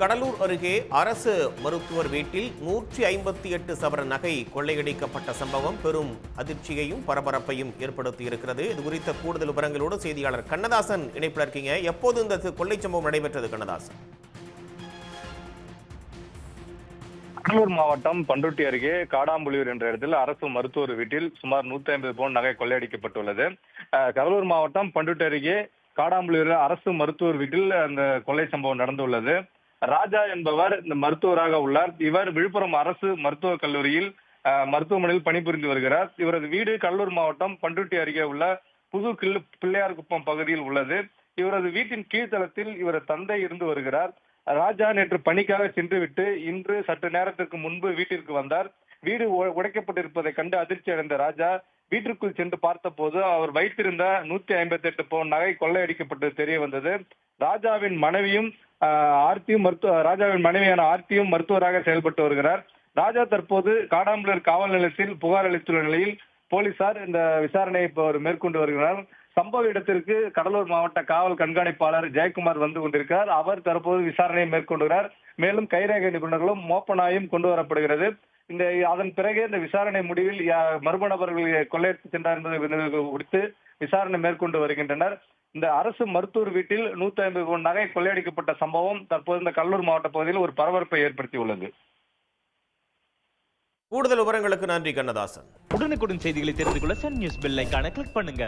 கடலூர் அருகே அரசு மருத்துவர் வீட்டில் 158 சவரன் நகை கொள்ளையடிக்கப்பட்ட சம்பவம் பெரும் அதிர்ச்சியையும் பரபரப்பையும் ஏற்படுத்தி இருக்கிறது. இது குறித்த கூடுதல் விவரங்களோடு செய்தியாளர் கண்ணதாசன் இணைப்பில் இருக்கீங்க. எப்போது இந்த கொள்ளை சம்பவம் நடைபெற்றது கண்ணதாசன்? கடலூர் மாவட்டம் பண்ருட்டி அருகே காடாம்புலியூர் என்ற இடத்தில் அரசு மருத்துவர் வீட்டில் சுமார் 150 பவுன் நகை கொள்ளையடிக்கப்பட்டுள்ளது. கடலூர் மாவட்டம் பண்ருட்டி அருகே காடாம்புலியூர் அரசு மருத்துவர் வீட்டில் அந்த கொள்ளை சம்பவம் நடந்துள்ளது. ராஜா என்பவர் இந்த மருத்துவராக உள்ளார். இவர் விழுப்புரம் அரசு மருத்துவக் கல்லூரியில் மருத்துவமனையில் பணிபுரிந்து வருகிறார். இவரது வீடு கடலூர் மாவட்டம் பண்ருட்டி அருகே உள்ள புது பிள்ளையார்குப்பம் பகுதியில் உள்ளது. இவரது வீட்டின் கீழ்த்தளத்தில் இவரது தந்தை இருந்து வருகிறார். ராஜா நேற்று பணிக்காக சென்றுவிட்டு இன்று சற்று நேரத்திற்கு முன்பு வீட்டிற்கு வந்தார். வீடு உடைக்கப்பட்டிருப்பதை கண்டு அதிர்ச்சி அடைந்த ராஜா வீட்டிற்குள் சென்று பார்த்தபோது அவர் வைத்திருந்த 158 பவுன் நகை கொள்ளையடிக்கப்பட்டது தெரிய வந்தது. ராஜாவின் மனைவியும் ராஜாவின் மனைவியான ஆர்த்தியும் மருத்துவராக செயல்பட்டு வருகிறார். ராஜா தற்போது காடாம்புலியூர் காவல் நிலையத்தில் புகார் அளித்துள்ள நிலையில் போலீசார் இந்த விசாரணையை மேற்கொண்டு வருகிறார். சம்பவ இடத்திற்கு கடலூர் மாவட்ட காவல் கண்காணிப்பாளர் ஜெயக்குமார் வந்து கொண்டிருக்கிறார். அவர் தற்போது விசாரணையை மேற்கொண்டுகிறார். மேலும் கைரேகை நிபுணர்களும் மோப்ப நாயும் கொண்டு வரப்படுகிறது. அதன் பிறகு இந்த விசாரணை முடிவில் மர்ம நபர்கள் கொள்ளையடித்து சென்றார் என்பது குறித்து விசாரணை மேற்கொண்டு வருகின்றனர். இந்த அரசு மருத்துவர் வீட்டில் 150 பவுன் நகை கொள்ளையடிக்கப்பட்ட சம்பவம் தற்போது இந்த கடலூர் மாவட்ட பகுதியில் ஒரு பரபரப்பை ஏற்படுத்தியுள்ளது. கூடுதல் விவரங்களுக்கு நன்றி கண்ணதாசன். உடனுக்குடன் செய்திகளை தெரிந்து கொள்ள சன் நியூஸ் பெல் ஐகானை கிளிக் பண்ணுங்க.